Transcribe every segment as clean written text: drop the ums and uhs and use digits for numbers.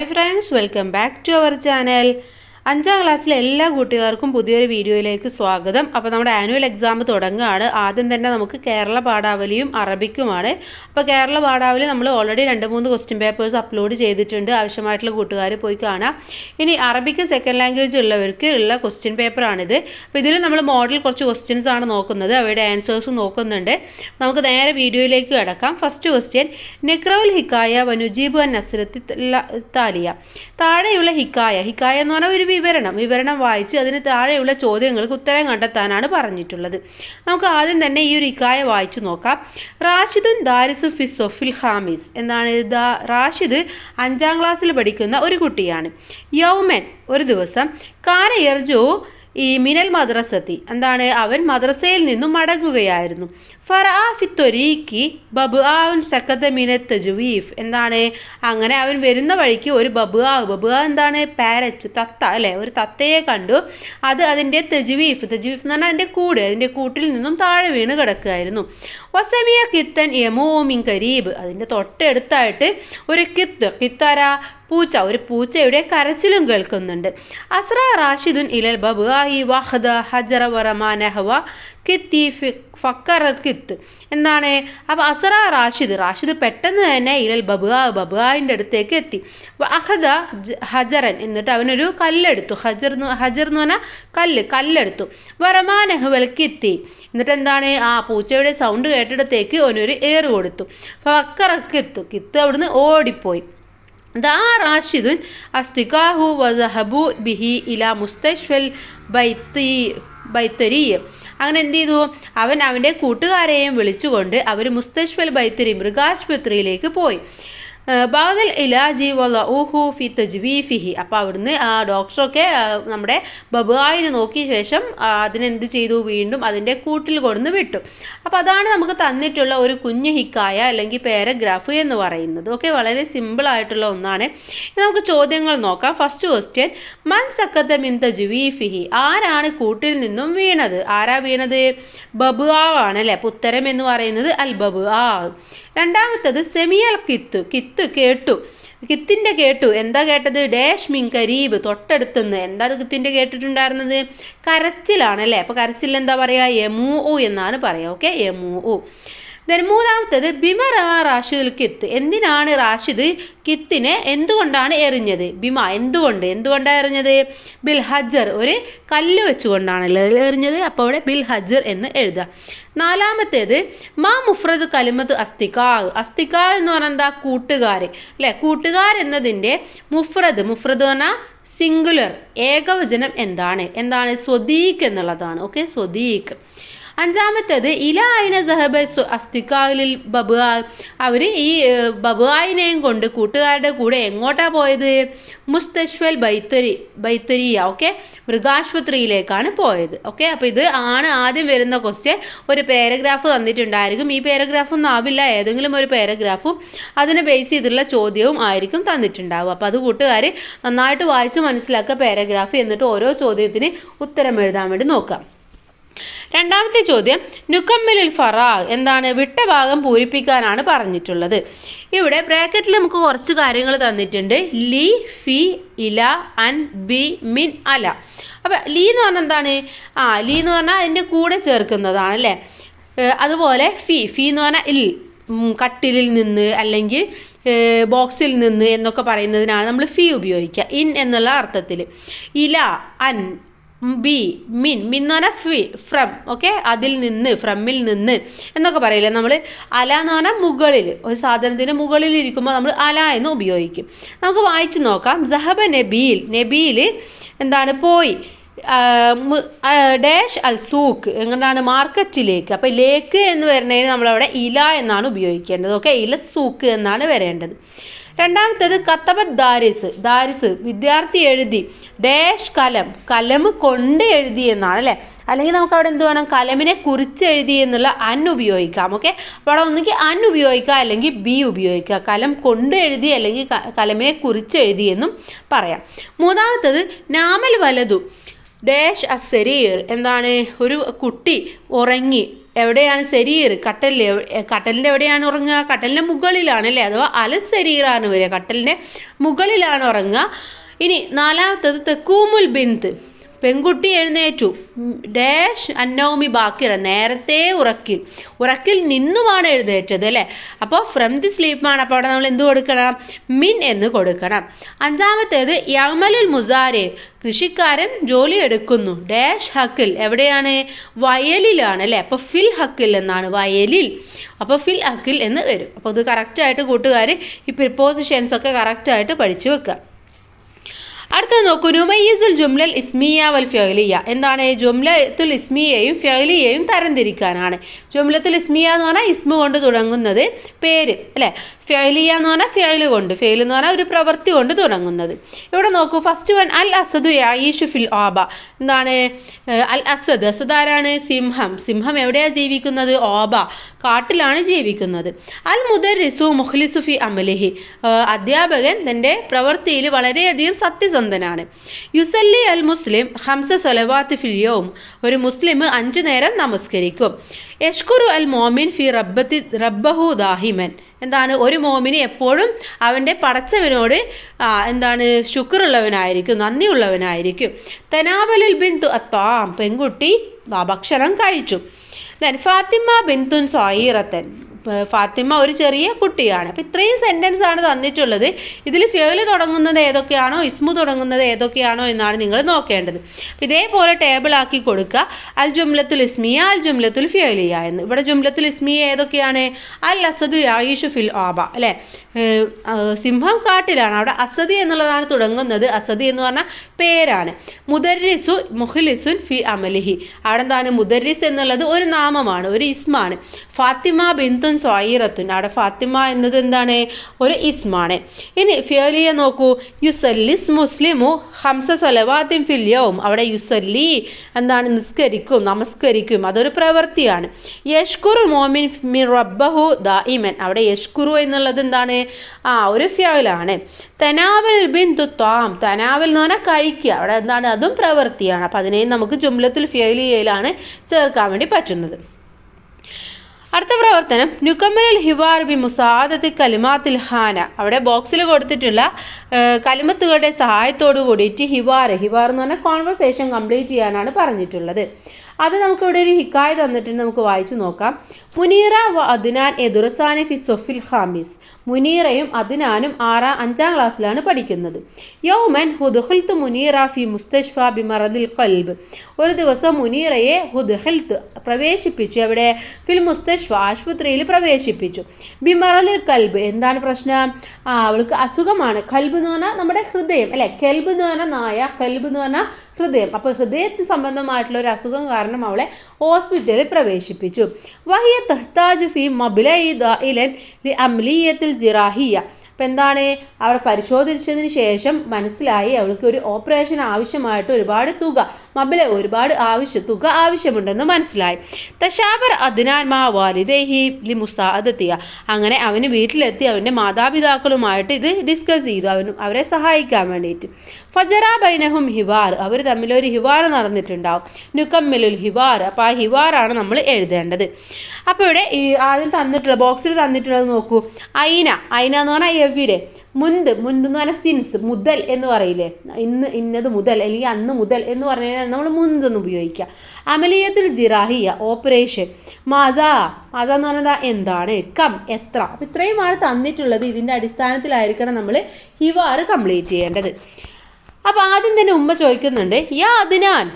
Hi friends, welcome back to our channel. അഞ്ചാം ക്ലാസ്സിലെ എല്ലാ കൂട്ടുകാർക്കും പുതിയൊരു വീഡിയോയിലേക്ക് സ്വാഗതം. അപ്പോൾ നമ്മുടെ ആനുവൽ എക്സാം തുടങ്ങുകയാണ്. ആദ്യം തന്നെ നമുക്ക് കേരള പാഠാവലിയും അറബിക്കുമാണ്. അപ്പോൾ കേരള പാഠാവലി നമ്മൾ ഓൾറെഡി 2-3 ക്വസ്റ്റ്യൻ പേപ്പേഴ്സ് അപ്ലോഡ് ചെയ്തിട്ടുണ്ട്. ആവശ്യമായിട്ടുള്ള കൂട്ടുകാർ പോയി കാണാം. ഇനി അറബിക്ക് സെക്കൻഡ് ലാംഗ്വേജ് ഉള്ളവർക്ക് ഉള്ള ക്വസ്റ്റ്യൻ പേപ്പറാണിത്. അപ്പോൾ ഇതിൽ നമ്മൾ മോഡൽ കുറച്ച് ക്വസ്റ്റ്യൻസ് ആണ് നോക്കുന്നത്. അവയുടെ ആൻസേഴ്സ് നോക്കുന്നുണ്ട്. നമുക്ക് നേരെ വീഡിയോയിലേക്ക് കിടക്കാം. ഫസ്റ്റ് ക്വസ്റ്റ്യൻ, നിക്രൗൽ ഹിക്കായ വനുജീബ് അൻ നസ്രത്തി താലിയ. താഴെയുള്ള ഹിക്കായ എന്ന് പറഞ്ഞാൽ ഒരു വിവരണം വായിച്ച് അതിന് താഴെയുള്ള ചോദ്യങ്ങൾക്ക് ഉത്തരം കണ്ടെത്താനാണ് പറഞ്ഞിട്ടുള്ളത്. നമുക്ക് ആദ്യം തന്നെ ഈ ഒരു ഹിക്കായ വായിച്ചു നോക്കാം. റാഷിദുൻ ദാരിസു ഫി സൊഫിൽ ഹാമിസ്. എന്താണ്? റാഷിദ് 5ാം ക്ലാസ്സിൽ പഠിക്കുന്ന ഒരു കുട്ടിയാണ്. യൗമൻ, ഒരു ദിവസം. കാന യർജു ഈ മിനൽ മദ്രസത്തി. എന്താണ്? അവൻ മദ്രസയിൽ നിന്നും മടങ്ങുകയായിരുന്നു. ഫറാ ഫിത്തൊരീക്കി ബബുആൻ സക്കത്ത മിനത്ത് തജ്വീഫ്. എന്താണ്? അങ്ങനെ അവൻ വരുന്ന വഴിക്ക് ഒരു ബബുആ എന്താണ്? പാരറ്റ്, തത്ത അല്ലേ? ഒരു തത്തയെ കണ്ടു. അത് അതിൻ്റെ തജ്വീഫ് എന്ന് പറഞ്ഞാൽ അതിൻ്റെ കൂട്ടിൽ നിന്നും താഴെ വീണ് കിടക്കുകയായിരുന്നു. വസമിയ കിത്തൻ യമോമിൻ കരീബ്. അതിൻ്റെ തൊട്ടടുത്തായിട്ട് ഒരു കിത്താര പൂച്ച, ഒരു പൂച്ചയുടെ കരച്ചിലും കേൾക്കുന്നുണ്ട്. അസ്ര റാഷിദുൻ ഇലൽ ബബുആഹി വഹദ ഹജറ വറമാനഹവ കിത്തി ഫക്കർ കിത്ത്. എന്താണ്? അപ്പോൾ അസ്ര റാഷിദ് പെട്ടെന്ന് തന്നെ ഇലൽ ബബുആൻ്റെ അടുത്തേക്ക് എത്തി. അഹദ ഹജറൻ, എന്നിട്ട് അവനൊരു കല്ലെടുത്തു. ഹജർ എന്ന് പറഞ്ഞാൽ കല്ലെടുത്തു. വറമാനഹവൽ കിത്തി, എന്നിട്ട് എന്താണ്? ആ പൂച്ചയുടെ സൗണ്ട് കേട്ടിടത്തേക്ക് അവനൊരു ഏറ് കൊടുത്തു. ഫക്കർ കിത്ത് അവിടുന്ന് ഓടിപ്പോയി. ദാ റാഷിദുൻ അസ്തികാഹു വസഹബു ബിഹി ഇലാ മുസ്തഷ്ഫൽ ബൈത്തരി. അങ്ങനെ എന്ത് ചെയ്തു? അവൻ്റെ കൂട്ടുകാരെയും വിളിച്ചുകൊണ്ട് അവർ മുസ്തഷ്ഫൽ ബൈത്തരി, മൃഗാശുപത്രിയിലേക്ക് പോയി. ബാദൽ ഇലാജി വലഊഹു ഫി തജ്വീഫിഹി. അപ്പോൾ അവിടുന്ന് ആ ഡോക്ടറൊക്കെ നമ്മുടെ ബബുആയിനെ നോക്കിയ ശേഷം അതിനെന്ത് ചെയ്തു? വീണ്ടും അതിൻ്റെ കൂട്ടിൽ കൊടുന്ന് വിട്ടു. അപ്പോൾ അതാണ് നമുക്ക് തന്നിട്ടുള്ള ഒരു കുഞ്ഞു ഹിക്കായ അല്ലെങ്കിൽ പാരഗ്രാഫ് എന്ന് പറയുന്നത്. ഓക്കെ, വളരെ സിമ്പിളായിട്ടുള്ള ഒന്നാണ്. നമുക്ക് ചോദ്യങ്ങൾ നോക്കാം. ഫസ്റ്റ് ക്വസ്റ്റ്യൻ, മൻ സക്കത്ത മിൻ തജ്വീഫിഹി. ആരാണ് കൂട്ടിൽ നിന്നും വീണത്? ആരാ വീണത്? ബബുആ ആണ് അല്ലേ? അപ്പോൾ ഉത്തരം എന്ന് പറയുന്നത് അൽ ബബുആ. രണ്ടാമത്തത്, സെമിയൽ കിത്ത് കേട്ടു. കിത്തിൻ്റെ കേട്ടു. എന്താ കേട്ടത്? ഡാഷ് മിൻ കരീബ്, തൊട്ടടുത്തുനിന്ന്. എന്താ കിത്തിൻ്റെ കേട്ടിട്ടുണ്ടായിരുന്നത്? കരച്ചിലാണ് അല്ലേ? അപ്പോൾ കരച്ചിൽ എന്താ പറയുക? യമൂ എന്നാണ് പറയുക. ഓക്കെ, യമൂ. മൂന്നാമത്തത്, ബിമ റവ റാഷിദുൽ കിത്ത്. എന്തിനാണ് റാഷിദ് കിത്തിനെ എന്തുകൊണ്ടാണ് എറിഞ്ഞത്? ബിമ, എന്തുകൊണ്ടാണ് എറിഞ്ഞത്? ബിൽ ഹജർ, ഒരു കല്ല് വെച്ചുകൊണ്ടാണല്ലോ എറിഞ്ഞത്. അപ്പോൾ അവിടെ ബിൽ ഹജർ എന്ന് എഴുതുക. നാലാമത്തേത്, മാ മുഫ്രദ് കലിമത്ത് അസ്തികാ എന്ന് പറഞ്ഞാൽ എന്താ? കൂട്ടുകാർ അല്ലേ? കൂട്ടുകാർ എന്നതിൻ്റെ മുഫ്രദ് പറഞ്ഞാൽ സിംഗുലർ, ഏകവചനം എന്താണ്? സ്വദീഖ് എന്നുള്ളതാണ്. ഓക്കെ, സ്വദീഖ്. അഞ്ചാമത്തേത്, ഇല അയിന സഹബ അസ്തികാലിൽ ബബുആ. അവർ ഈ ബബുആയിനെയും കൊണ്ട് കൂട്ടുകാരുടെ കൂടെ എങ്ങോട്ടാണ് പോയത്? മുസ്തഷ്ഫൽ ബൈത്തരിയ. ഓക്കെ, മൃഗാശുപത്രിയിലേക്കാണ് പോയത്. ഓക്കെ, അപ്പോൾ ഇത് ആണ് ആദ്യം വരുന്ന ക്വസ്റ്റ്യൻ. ഒരു പാരഗ്രാഫ് തന്നിട്ടുണ്ടായിരിക്കും. ഈ പാരഗ്രാഫൊന്നും ആവില്ല, ഏതെങ്കിലും ഒരു പാരഗ്രാഫും അതിനെ ബേസ് ചെയ്തിട്ടുള്ള ചോദ്യവും ആയിരിക്കും തന്നിട്ടുണ്ടാവും. അപ്പോൾ അത് കൂട്ടുകാർ നന്നായിട്ട് വായിച്ച് മനസ്സിലാക്കുക പാരഗ്രാഫ്. എന്നിട്ട് ഓരോ ചോദ്യത്തിന് ഉത്തരം എഴുതാൻ വേണ്ടി നോക്കാം. രണ്ടാമത്തെ ചോദ്യം, നുക്കമ്മിലുൽ ഫറാ. എന്താണ്? വിട്ട ഭാഗം പൂരിപ്പിക്കാനാണ് പറഞ്ഞിട്ടുള്ളത്. ഇവിടെ ബ്രാക്കറ്റിൽ നമുക്ക് കുറച്ച് കാര്യങ്ങൾ തന്നിട്ടുണ്ട്. ലി, ഫി, ഇല, അൻ, ബി, മിൻ, അല. അപ്പോൾ ലീ എന്ന് പറഞ്ഞാൽ എന്താണ്? ലീ എന്ന് പറഞ്ഞാൽ അതിൻ്റെ കൂടെ ചേർക്കുന്നതാണ് അല്ലേ? അതുപോലെ ഫി എന്ന് പറഞ്ഞാൽ ഇൽ, കട്ടിലിൽ നിന്ന് അല്ലെങ്കിൽ ബോക്സിൽ നിന്ന് എന്നൊക്കെ പറയുന്നതിനാണ് നമ്മൾ ഫി ഉപയോഗിക്കുക, ഇൻ എന്നുള്ള അർത്ഥത്തിൽ. ഇല, അൻ, ബി, മിൻ എന്ന് പറഞ്ഞാൽ ഫ്രം. ഓക്കെ, അതിൽ നിന്ന്, ഫ്രമിൽ നിന്ന് എന്നൊക്കെ പറയില്ലേ നമ്മൾ. അല എന്ന് പറഞ്ഞാൽ മുകളിൽ, ഒരു സാധനത്തിന് മുകളിൽ ഇരിക്കുമ്പോൾ നമ്മൾ അല എന്ന് ഉപയോഗിക്കും. നമുക്ക് വായിച്ചു നോക്കാം. സഹബ നബീൽ എന്താണ്? പോയി. ഡാഷ് അൽ സൂക്ക്, എങ്ങനെയാണ്? മാർക്കറ്റിലേക്ക്. അപ്പോൾ ലേക്ക് എന്ന് വരുന്നതിന് നമ്മളവിടെ ഇല എന്നാണ് ഉപയോഗിക്കേണ്ടത്. ഓക്കെ, ഇല സൂക്ക് എന്നാണ് വരേണ്ടത്. രണ്ടാമത്തേത്, കത്തബത്ത് ദാരിസ് വിദ്യാർത്ഥി എഴുതി. ഡാഷ് കലം കൊണ്ട് എഴുതി എന്നാണ് അല്ലേ? അല്ലെങ്കിൽ നമുക്ക് അവിടെ എന്ത് വേണം? കലമിനെ കുറിച്ച് എഴുതി എന്നുള്ള അൻ ഉപയോഗിക്കാം. ഓക്കെ, അപ്പോൾ അവിടെ ഒന്നുകിൽ അൻ ഉപയോഗിക്കുക അല്ലെങ്കിൽ ബി ഉപയോഗിക്കുക. കലം കൊണ്ട് എഴുതി അല്ലെങ്കിൽ കലമിനെ കുറിച്ച് എഴുതി എന്നും പറയാം. മൂന്നാമത്തേത്, നാമൽ വലതു ഡാഷ് അസരീർ. എന്താണ്? ഒരു കുട്ടി ഉറങ്ങി. എവിടെയാണ് ശരീർ കട്ടലിൻ്റെ എവിടെയാണ് ഉറങ്ങുക? കട്ടലിൻ്റെ മുകളിലാണ് അല്ലേ, അഥവാ അലശരീറാണ് വരിക, കട്ടലിൻ്റെ മുകളിലാണ് ഉറങ്ങുക. ഇനി നാലാമത്തത് തെക്കൂമുൽ ബിന്ത്, പെൺകുട്ടി എഴുന്നേറ്റു, ഡാഷ് അന്നൗമി ബാക്കിറ, നേരത്തെ ഉറക്കിൽ നിന്നുമാണ് എഴുന്നേറ്റത് അല്ലേ. അപ്പോൾ ഫ്രം ദി സ്ലീപ്പാണ്. അപ്പോൾ അവിടെ നമ്മൾ എന്ത് കൊടുക്കണം? മിൻ എന്ന് കൊടുക്കണം. അഞ്ചാമത്തേത് യഅ്മലുൽ മുസാരി, കൃഷിക്കാരൻ ജോലി എടുക്കുന്നു, ഡാഷ് ഹക്കിൽ, എവിടെയാണ്? വയലിലാണ് അല്ലേ. അപ്പോൾ ഫിൽ ഹക്കിൽ എന്നാണ്, വയലിൽ. അപ്പോൾ ഫിൽ ഹക്കിൽ എന്ന് വരും. അപ്പോൾ ഇത് കറക്റ്റായിട്ട് കൂട്ടുകാർ ഈ പ്രിപ്പോസിഷൻസ് ഒക്കെ കറക്റ്റായിട്ട് പഠിച്ചു വെക്കുക. അടുത്തത് നോക്കൂ, നുമയ്യിസുൽ ജുംലൽ ഇസ്മിയ വൽ ഫിഅലിയ. എന്താണ്? ജുംലത്തുൽ ഇസ്മിയയും ഫിഅലിയയും തരംതിരിക്കാനാണ്. ജുംലത്തുൽ ഇസ്മിയ എന്ന് പറഞ്ഞാൽ ഇസ്മ കൊണ്ട് തുടങ്ങുന്നത്, പേര് അല്ലേ. ഫിഅലിയ എന്ന് പറഞ്ഞാൽ ഫിഅൽ കൊണ്ട്, ഫിഅൽ എന്ന് പറഞ്ഞാൽ ഒരു പ്രവൃത്തി കൊണ്ട് തുടങ്ങുന്നത്. ഇവിടെ നോക്കൂ, ഫസ്റ്റ് വൺ അൽ അസദു യഈഷു ഫിൽ ആബ. എന്താണ് അൽ അസദ്? അസദ് ആരാണ്? സിംഹം എവിടെയാണ് ജീവിക്കുന്നത്? ഓബ, കാട്ടിലാണ് ജീവിക്കുന്നത്. അൽ മുദർരിസു മുഖ്ലിസു ഫി അമലിഹി, അധ്യാപകൻ തൻ്റെ പ്രവൃത്തിയിൽ വളരെയധികം സത്യസന്ധനാണ്. യുസല്ലി അൽ മുസ്ലിം ഹംസ സ്വലവാത്ത് ഫിൽ യൗം, ഒരു മുസ്ലിം 5 നേരം നമസ്കരിക്കും. യഷ്കുറു അൽ മോമിൻ ഫി റബ്ബഹു ദാഹിമൻ, എന്താണ്? ഒരു മോമിന് എപ്പോഴും അവൻ്റെ പടച്ചവനോട് എന്താണ്? ശുക്റുള്ളവനായിരിക്കും, നന്ദിയുള്ളവനായിരിക്കും. തനാവലുൽ ബിന്തു അത്താം, പെൺകുട്ടി ഭക്ഷണം കഴിച്ചു. ദെൻ ഫാത്തിമ ബിന്തുൻ സഗീറത്തൻ, ഫാത്തിമ ഒരു ചെറിയ കുട്ടിയാണ്. അപ്പോൾ ഇത്രയും സെൻറ്റൻസ് ആണ് തന്നിട്ടുള്ളത്. ഇതിൽ ഫിഅൽ തുടങ്ങുന്നത് ഏതൊക്കെയാണോ, ഇസ്മു തുടങ്ങുന്നത് ഏതൊക്കെയാണോ എന്നാണ് നിങ്ങൾ നോക്കേണ്ടത്. അപ്പോൾ ഇതേപോലെ ടേബിളാക്കി കൊടുക്കുക. അൽ ജുംലത്തുൽ ഇസ്മിയ, അൽ ജുംലത്തുൽ ഫിഅലിയ എന്ന്. ഇവിടെ ജുംലത്തുൽ ഇസ്മിയ ഏതൊക്കെയാണ്? അൽ അസദു യഈഷു ഫിൽ ആബ അല്ലേ, സിംഹം കാട്ടിലാണ്, അവിടെ അസദി എന്നുള്ളതാണ് തുടങ്ങുന്നത്. അസദി എന്ന് പറഞ്ഞാൽ പേരാണ്. മുദർരിസു മുഖ്ലിസുൻ ഫി അമലിഹി, അവിടെ എന്താണ്? മുദർരിസ് എന്നുള്ളത് ഒരു നാമമാണ്, ഒരു ഇസ്മാണ്. ഫാത്തിമ ബിന്തുൻ സ്വൈറത്തുൻ, അവിടെ ഫാത്തിമ എന്നത് എന്താണ്? ഒരു ഇസ്മാണ്. ഇനി ഫിഅലിയ നോക്കൂ, യുസല്ലിസ് മുസ്ലിമു ഹംസ സ്വലവാത്തിൻ ഫിൽ യൗം, അവിടെ യുസല്ലി എന്താണ്? നിസ്കരിക്കും, നമസ്കരിക്കും, അതൊരു പ്രവൃത്തിയാണ്. യഷ്കുറു മോമിൻ മിൻ റബ്ബഹു ദായിമൻ, അവിടെ യഷ്കുറു എന്നുള്ളത് എന്താണ്? ഒരു ഫിഅലാണ്. തനാവൽ ബിന്തു ത്വാം, തനാവൽ എന്ന് പറഞ്ഞാൽ കഴിക്കുക, അവിടെ എന്താണ്? അതും പ്രവൃത്തിയാണ്. അപ്പോൾ അതിനെയും നമുക്ക് ജുംലത്തുൽ ഫിഅലിയയിലാണ് ചേർക്കാൻ വേണ്ടി പറ്റുന്നത്. അടുത്ത പ്രവർത്തനം നുക്കമ്മൽ ഹിവാർ ബി മുസാദത്തി കലിമാത്തിൽ ഹാന, അവിടെ ബോക്സിൽ കൊടുത്തിട്ടുള്ള കലിമത്തുകളുടെ സഹായത്തോടു കൂടിയിട്ട് ഹിവാർ എന്ന് പറഞ്ഞാൽ കോൺവെർസേഷൻ കംപ്ലീറ്റ് ചെയ്യാനാണ് പറഞ്ഞിട്ടുള്ളത്. അത് നമുക്കിവിടെ ഒരു ഹിക്കായ തന്നിട്ടുണ്ട്, നമുക്ക് വായിച്ചു നോക്കാം. മുനീറ വ അദ്നാൻ എദുറസാനി ഫി സൊഫിൽ ഖാമിസ്, മുനീറയും അദ്നാനും 5ാം ക്ലാസ്സിലാണ് പഠിക്കുന്നത്. യൗമൻ ഹുദ്ഖിൽതു മുനീറ ഫി മുസ്തഷ്ഫ ബി മറദിൽ ഖൽബ്, ഒരു ദിവസം മുനീറയെ ഹുദ്ഖിൽതു പ്രവേശിപ്പിച്ചു, അവിടെ ഫിൽ മുസ്തഷ്ഫ ആശുപത്രിയിൽ പ്രവേശിപ്പിച്ചു. ബി മറദിൽ ഖൽബ്, എന്താണ് പ്രശ്നം? അവൾക്ക് അസുഖമാണ്. ഖൽബ് എന്ന് പറഞ്ഞാൽ നമ്മുടെ ഹൃദയം അല്ലേ, കെൽബ് എന്ന് പറഞ്ഞാൽ നായ, ഖൽബ് എന്ന് പറഞ്ഞാൽ ഹൃദയം. അപ്പോൾ ഹൃദയത്തിന് സംബന്ധമായിട്ടുള്ള ഒരു അസുഖം കാരണം അവളെ ഹോസ്പിറ്റലിൽ പ്രവേശിപ്പിച്ചു. വഹിയ തഹ്താജു ഫി മബ്ലഇ ദാഇലൻ ലി അംലിയത്തിൽ ജിറാഹിയ, അപ്പം എന്താണ്? അവിടെ പരിശോധിച്ചതിന് ശേഷം മനസ്സിലായി അവൾക്ക് ഒരു ഓപ്പറേഷൻ ആവശ്യമായിട്ട് ഒരുപാട് തുക ആവശ്യമുണ്ടെന്ന് മനസ്സിലായി. തശാബർ അദ്നാൻ മാ വാലിദൈഹി ലി മുസാഅദതിയ, അങ്ങനെ അവന് വീട്ടിലെത്തി അവൻ്റെ മാതാപിതാക്കളുമായിട്ട് ഇത് ഡിസ്കസ് ചെയ്തു, അവരെ സഹായിക്കാൻ വേണ്ടിയിട്ട്. ഫജറ ബൈനഹും ഹിവാർ, അവർ തമ്മിലൊരു ഹിവാർ നടന്നിട്ടുണ്ടാവും. നുക്കമ്മിലുൽ ഹിവാർ, അപ്പോൾ ആ ഹിവാറാണ് നമ്മൾ എഴുതേണ്ടത്. അപ്പോൾ ഇവിടെ ഈ ആദ്യം ബോക്സിൽ തന്നിട്ടുള്ളത് നോക്കൂ. ഐന എന്ന് പറഞ്ഞാൽ എവിടെ, മുന്ത് എന്ന് പറഞ്ഞാൽ സിൻസ്, മുതൽ എന്ന് പറയില്ലേ, ഇന്നത് മുതൽ അല്ലെങ്കിൽ അന്ന് മുതൽ എന്ന് പറഞ്ഞു കഴിഞ്ഞാൽ നമ്മൾ മുന്തെന്ന് ഉപയോഗിക്കുക. അമലിയത്തുൽ ജിറാഹിയ, ഓപ്പറേഷൻ. മാസ എന്ന് പറഞ്ഞാൽ എന്താണ്, കം എത്ര. അപ്പോൾ ഇത്രയുമാണ് തന്നിട്ടുള്ളത്. ഇതിൻ്റെ അടിസ്ഥാനത്തിലായിരിക്കണം നമ്മൾ ഹിവാർ കംപ്ലീറ്റ് ചെയ്യേണ്ടത്. അപ്പോൾ ആദ്യം തന്നെ ഉമ്മ ചോദിക്കുന്നുണ്ട്, യാ അദ്നാൻ,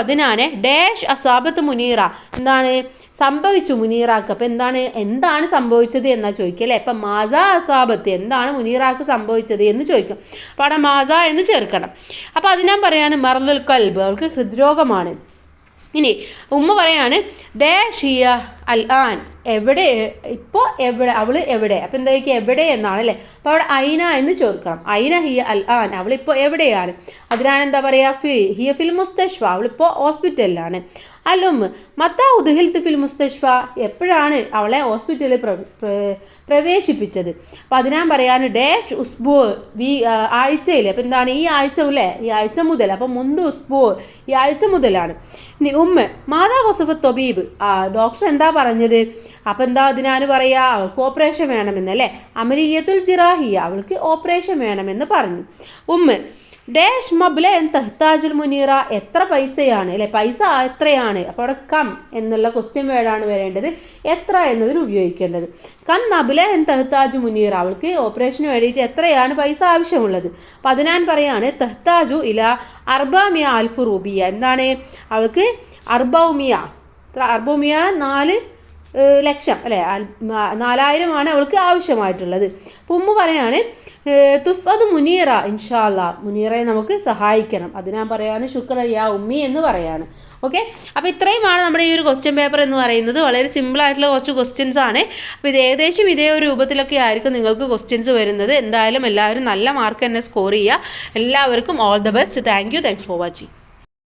അദ്നാനെ ഡാഷ് അസാബത്ത് മുനീറ, എന്താണ് സംഭവിച്ചു മുനീറാക്ക്. അപ്പോൾ എന്താണ് സംഭവിച്ചത് എന്നാ ചോദിക്കുക അല്ലേ. അപ്പം മാസ അസാബത്ത്, എന്താണ് മുനീറാക്ക് സംഭവിച്ചത് എന്ന് ചോദിക്കും. അപ്പോൾ അവിടെ മാസ എന്ന് ചേർക്കണം. അപ്പോൾ അത് ഞാൻ പറയാണ് മറലുൽ കൽബ്, അവൾക്ക് ഹൃദ്രോഗമാണ്. ഇനി ഉമ്മ പറയാണ് ഡാഷ് ഹിയ അൽ ആൻ എവിടെ, ഇപ്പോൾ എവിടെ, അവൾ എവിടെ. അപ്പോൾ എന്തായിരിക്കും എവിടെ എന്നാണ് അല്ലേ. അപ്പോൾ അവിടെ ഐന എന്ന് ചോദിക്കണം. ഐന ഹിയ അൽ ആൻ, അവളിപ്പോൾ എവിടെയാണ്. അതിനാണ് എന്താ പറയുക, ഹിയ ഫിൽ മുസ്തഷ്ഫ, അവളിപ്പോൾ ഹോസ്പിറ്റലിലാണ്. അല്ലുമ്മ് മത്താ ഉദ്ഹിൽത്ത് ഫിൽ മുസ്തഷ്ഫ, എപ്പോഴാണ് അവളെ ഹോസ്പിറ്റലിൽ പ്രവേശിപ്പിച്ചത്. അപ്പോൾ അതിനാൻ പറയാണ് ഡാഷ് ഉസ്ബു, ആഴ്ചയിൽ. അപ്പോൾ എന്താണ് ഈ ആഴ്ച അല്ലേ, ഈ ആഴ്ച മുതൽ. അപ്പോൾ മുന്ത് ഉസ്ബു, ഈ ആഴ്ച മുതലാണ്. ഇനി ഉമ്മ മാതാ വസഫ തൊബീബ്, ഡോക്ടർ എന്താ പറഞ്ഞത്. അപ്പോൾ എന്താ അതിനാണ് പറയുക, അവൾക്ക് ഓപ്പറേഷൻ വേണമെന്നല്ലേ. അമലിയത്തുൽ ജിറാഹിയ, അവൾക്ക് ഓപ്പറേഷൻ വേണമെന്ന് പറഞ്ഞു. ഉമ്മ ഡാഷ് മബ്ല എൻ തഹ്താജുൽ മുനീറ, എത്ര പൈസയാണ് അല്ലേ, പൈസ എത്രയാണ്. അപ്പോൾ അവിടെ കം എന്നുള്ള ക്വസ്റ്റ്യൻ വേർഡാണ് വരേണ്ടത്, എത്ര എന്നതിന് ഉപയോഗിക്കേണ്ടത്. കം മബ്ല എൻ തഹ്താജു മുനീറ, അവൾക്ക് ഓപ്പറേഷന് വേണ്ടിയിട്ട് എത്രയാണ് പൈസ ആവശ്യമുള്ളത്. അപ്പോൾ അതിനാൻ പറയാണ് തഹ്താജു ഇല അർബാമിയ അൽഫു റൂബിയ, എന്താണ് അവൾക്ക് അർബൗമിയ, അർബൗമിയ 4 ലക്ഷം അല്ലേ, 4000 അവൾക്ക് ആവശ്യമായിട്ടുള്ളത്. അപ്പോൾ ഉമ്മ പറയാണ് തുസ്അദ് മുനീറ ഇൻഷാ അല്ലാ, മുനീറയെ നമുക്ക് സഹായിക്കണം. അത് ഞാൻ പറയാണ് ശുക്ര യാ ഉമ്മി എന്ന് പറയാണ്. ഓക്കെ, അപ്പോൾ ഇത്രയുമാണ് നമ്മുടെ ഈ ഒരു ക്വസ്റ്റ്യൻ പേപ്പർ എന്ന് പറയുന്നത്. വളരെ സിമ്പിളായിട്ടുള്ള കുറച്ച് ക്വസ്റ്റ്യൻസ് ആണ്. അപ്പോൾ ഇത് ഏകദേശം ഇതേ ഒരു രൂപത്തിലൊക്കെ ആയിരിക്കും നിങ്ങൾക്ക് ക്വസ്റ്റ്യൻസ് വരുന്നത്. എന്തായാലും എല്ലാവരും നല്ല മാർക്ക് തന്നെ സ്കോർ ചെയ്യുക. എല്ലാവർക്കും all the best. Thanks for watching.